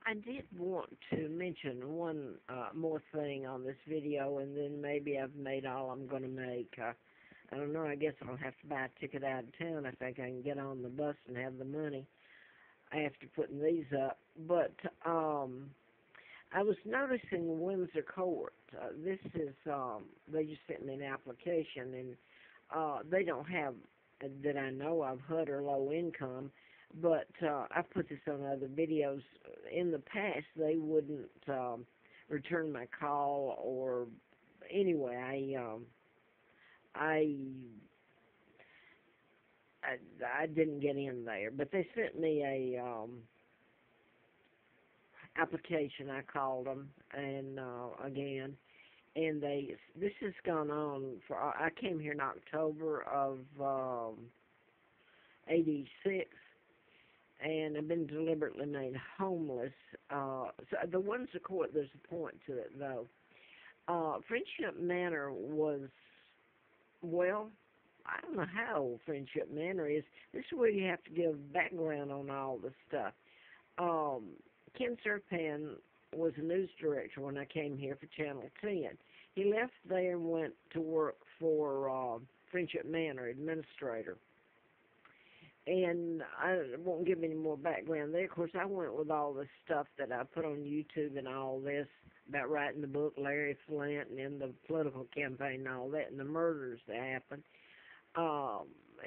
I did want to mention one more thing on this video, and then maybe I've made all I'm going to make. I don't know, I guess I'll have to buy a ticket out of town if I can get on the bus and have the money after putting these up. But I was noticing Windsor Court. This is, they just sent me an application, and they don't have, that I know of, HUD or low income, but I've put this on other videos. In the past, they wouldn't return my call, or anyway, I I didn't get in there, but they sent me a application. I called them, and again, and this has gone on for. I came here in October of '86, and I've been deliberately made homeless. So the Windsor Court, there's a point to it though. Friendship Manor was, well, I don't know how old Friendship Manor is. This is where you have to give background on all the stuff. Ken Serpan was a news director when I came here for Channel 10. He left there and went to work for Friendship Manor, administrator. And I won't give any more background there. Of course, I went with all this stuff that I put on YouTube and all this about writing the book, Larry Flint, and in the political campaign and all that, and the murders that happened.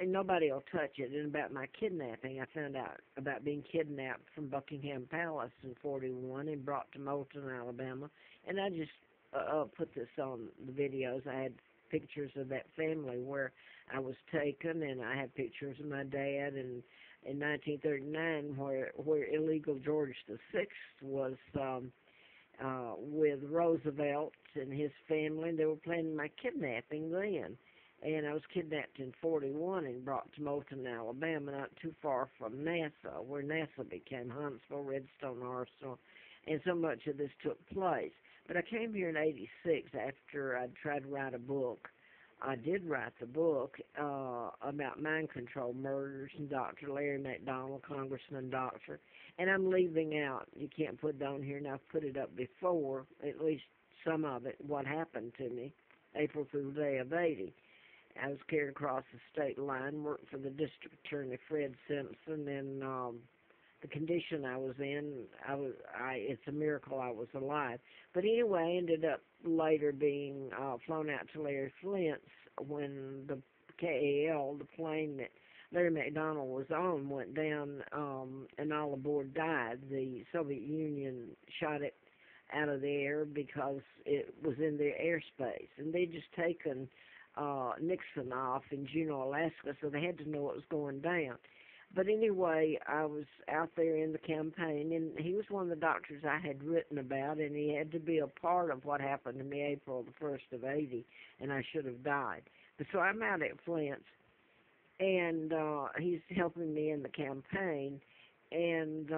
And nobody will touch it. And about my kidnapping, I found out about being kidnapped from Buckingham Palace in '41 and brought to Moulton, Alabama. And I just put this on the videos. I had pictures of that family where I was taken, and I had pictures of my dad. And in 1939, where illegal George VI was with Roosevelt and his family, they were planning my kidnapping then. And I was kidnapped in '41 and brought to Moulton, Alabama, not too far from NASA, where NASA became Huntsville, Redstone Arsenal, and so much of this took place. But I came here in '86 after I'd tried to write a book. I did write the book about mind control murders and Dr. Larry McDonald, Congressman Doctor. And I'm leaving out, you can't put it on here, and I've put it up before, at least some of it, what happened to me, April through the day of '80. I was carried across the state line, worked for the district attorney, Fred Simpson, and the condition I was in, it's a miracle I was alive. But anyway, I ended up later being flown out to Larry Flint's when the KAL, the plane that Larry McDonald was on, went down, and all aboard died. The Soviet Union shot it out of the air because it was in their airspace, and they'd just taken Nixon off in Juneau, Alaska, so they had to know what was going down. But anyway, I was out there in the campaign, and he was one of the doctors I had written about, and he had to be a part of what happened to me April the 1st of '80, and I should have died. But so I'm out at Flint's, and he's helping me in the campaign, and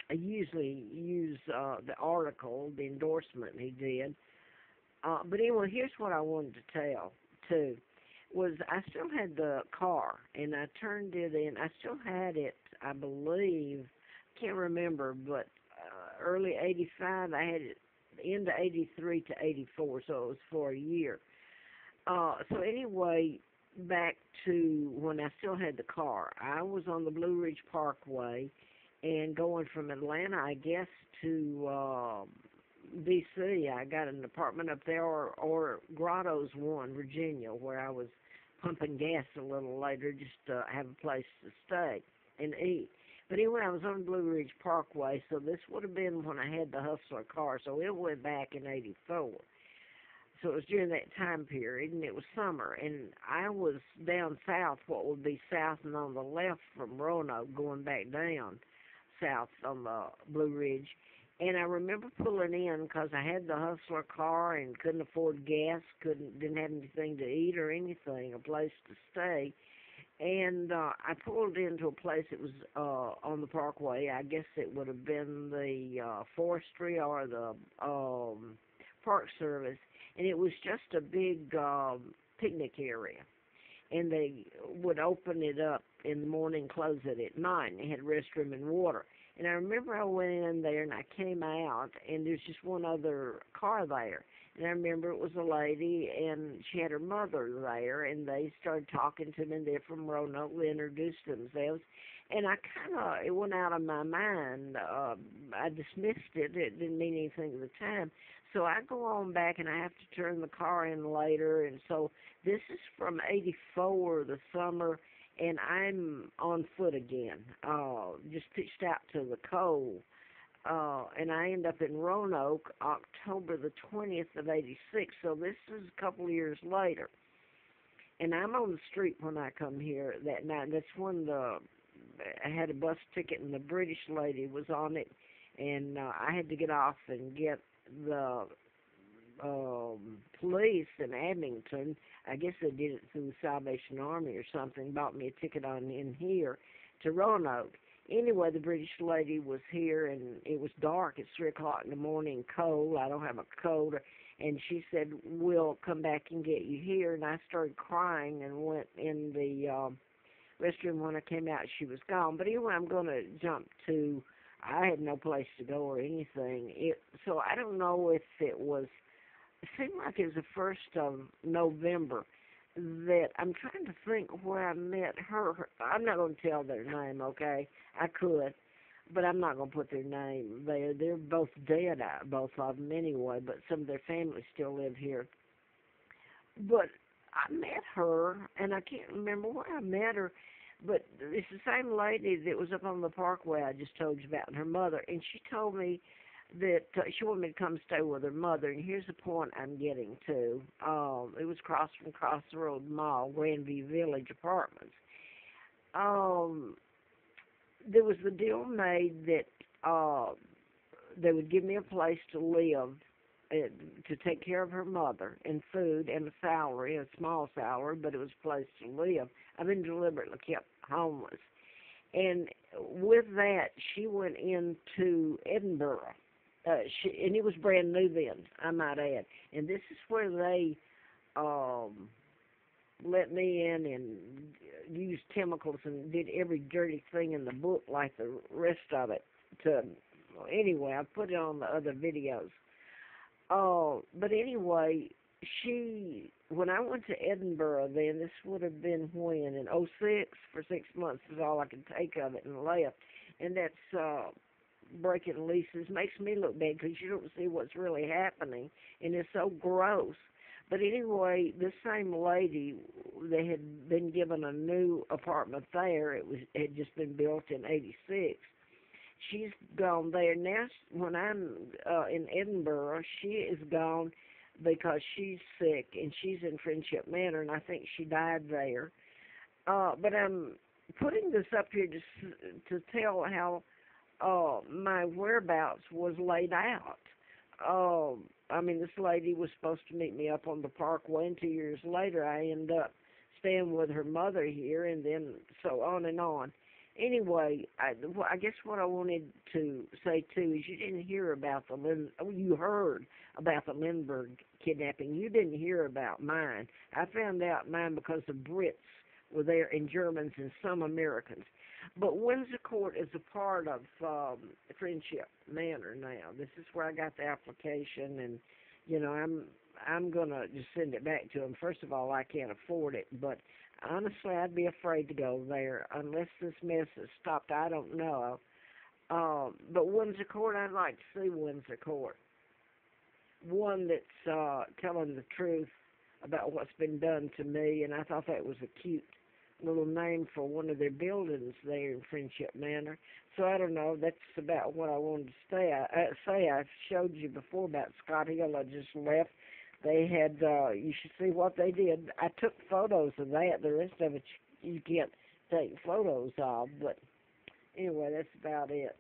I usually use the article, the endorsement he did. But anyway, here's what I wanted to tell, too, was I still had the car, and I turned it in. I still had it, I believe, can't remember, but early '85, I had it into '83 to '84, so it was for a year. So anyway, back to when I still had the car. I was on the Blue Ridge Parkway and going from Atlanta, I guess, to D.C. I got an apartment up there, or Grottoes 1, Virginia, where I was pumping gas a little later just to have a place to stay and eat. But anyway, I was on Blue Ridge Parkway, so this would have been when I had the Hustler car, so it went back in '84. So it was during that time period, and it was summer, and I was down south, what would be south and on the left from Roanoke, going back down south on the Blue Ridge. And I remember pulling in because I had the Hustler car and couldn't afford gas, didn't have anything to eat or anything, a place to stay. And I pulled into a place that was on the Parkway. I guess it would have been the forestry or the Park Service. And it was just a big picnic area. and they would open it up in the morning, close it at night, and they had restroom and water. And I remember I went in there and I came out, and there's just one other car there. And I remember it was a lady, and she had her mother there, and they started talking to me, and they're from Roanoke. They introduced themselves, and I it went out of my mind. I dismissed it. It didn't mean anything at the time. So I go on back, and I have to turn the car in later, and so this is from '84, the summer, and I'm on foot again, just pitched out to the cold. And I end up in Roanoke October the 20th of '86, so this is a couple of years later. And I'm on the street when I come here that night. That's when I had a bus ticket, and the British lady was on it, and I had to get off and get the police in Abington. I guess they did it through the Salvation Army or something, bought me a ticket on in here to Roanoke. Anyway, the British lady was here, and it was dark. It's 3 o'clock in the morning, cold. I don't have a coat. And she said, we'll come back and get you here. And I started crying and went in the restroom. When I came out, she was gone. But anyway, I'm going to jump to, I had no place to go or anything. So I don't know if it seemed like it was the 1st of November that I'm trying to think where I met her. I'm not going to tell their name, okay? I could, but I'm not going to put their name there. They're both dead, both of them anyway, but some of their families still live here. But I met her, and I can't remember where I met her, but it's the same lady that was up on the parkway I just told you about, and her mother, and she told me that she wanted me to come stay with her mother, and here's the point I'm getting to. It was across from Crossroad Mall, Grandview Village Apartments. There was the deal made that they would give me a place to live, to take care of her mother, and food, and a salary, a small salary, but it was a place to live. I've been deliberately kept homeless. And with that, she went into Edinburgh. And it was brand new then, I might add. And this is where they let me in and used chemicals and did every dirty thing in the book like the rest of it. Anyway, I put it on the other videos. But anyway, when I went to Edinburgh then, this would have been when, in '06, for 6 months is all I could take of it, and left. And that's breaking leases makes me look bad because you don't see what's really happening, and it's so gross. But anyway, this same lady, they had been given a new apartment there. It had just been built in '86. She's gone there now. When I'm in Edinburgh, she is gone because she's sick, and she's in Friendship Manor, and I think she died there. But I'm putting this up here to tell how my whereabouts was laid out. I mean, this lady was supposed to meet me up on the parkway, and 2 years later I ended up staying with her mother here, and then so on and on. Anyway, I guess what I wanted to say, too, is you didn't hear about you heard about the Lindbergh kidnapping. You didn't hear about mine. I found out mine because the Brits were there, and Germans, and some Americans. But Windsor Court is a part of Friendship Manor now. This is where I got the application, and, you know, I'm going to just send it back to them. First of all, I can't afford it, but honestly, I'd be afraid to go there unless this mess is stopped. I don't know. But Windsor Court, I'd like to see Windsor Court. One that's telling the truth about what's been done to me, and I thought that was a cute little name for one of their buildings there in Friendship Manor. So I don't know. That's about what I wanted to say. I showed you before about Scott Hill. I just left. They had, you should see what they did. I took photos of that. The rest of it you can't take photos of. But anyway, that's about it.